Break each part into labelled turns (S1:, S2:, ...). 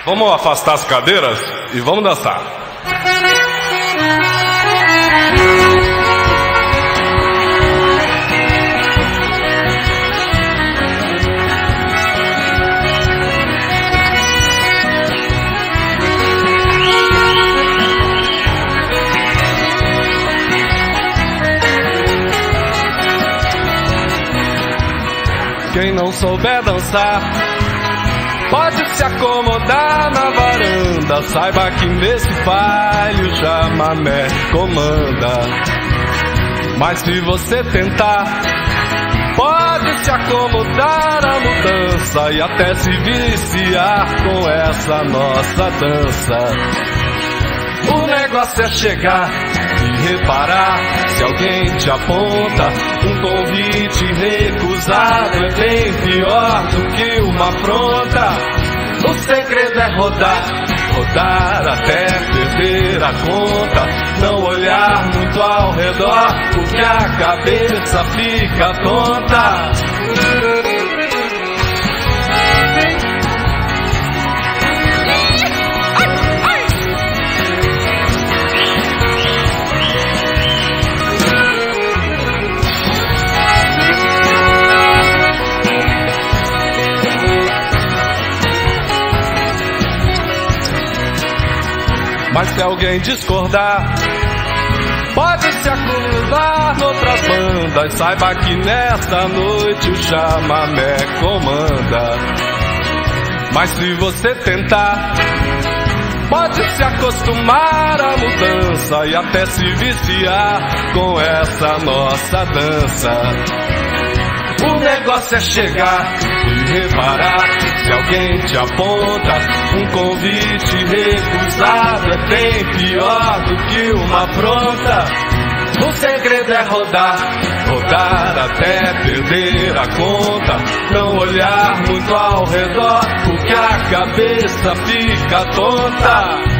S1: Vamos afastar as cadeiras e vamos dançar. Quem não souber dançar pode se acomodar na varanda. Saiba que nesse baile o chamamé comanda. Mas se você tentar, pode se acomodar à mudança e até se viciar com essa nossa dança. O negócio é chegar e reparar se alguém te aponta. Um convite recusado é bem pior do que uma afronta. O segredo é rodar, rodar até perder a conta. Não olhar muito ao redor, porque a cabeça fica tonta. Mas se alguém discordar, pode se acumular noutras bandas. Saiba que nesta noite o chamamé comanda. Mas se você tentar, pode se acostumar à mudança e até se viciar com essa nossa dança. O negócio é chegar e reparar se alguém te aponta. Um convite recusado é bem pior do que uma afronta. O segredo é rodar, rodar até perder a conta. Não olhar muito ao redor, porque a cabeça fica tonta.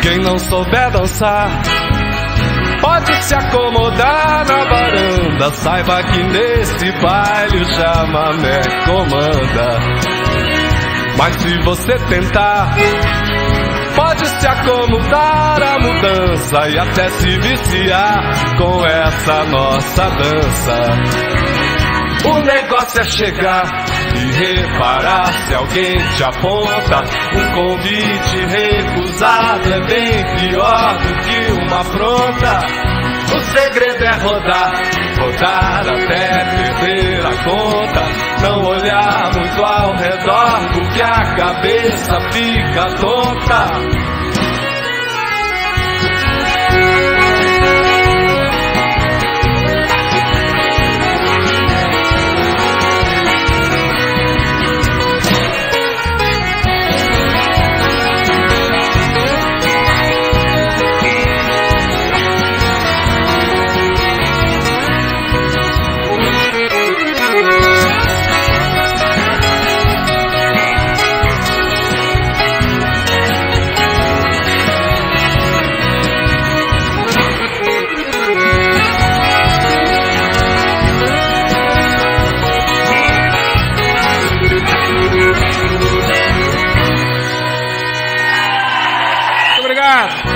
S1: Quem não souber dançar pode se acomodar na varanda. Saiba que nesse baile o chamamé comanda. Mas se você tentar, pode se acomodar à mudança e até se viciar com essa nossa dança. O negócio é chegar e reparar se alguém te aponta. Um convite recusado é bem pior do que uma afronta. O segredo é rodar, rodar até perder a conta. Não olhar muito ao redor, porque a cabeça fica tonta.
S2: Obrigado.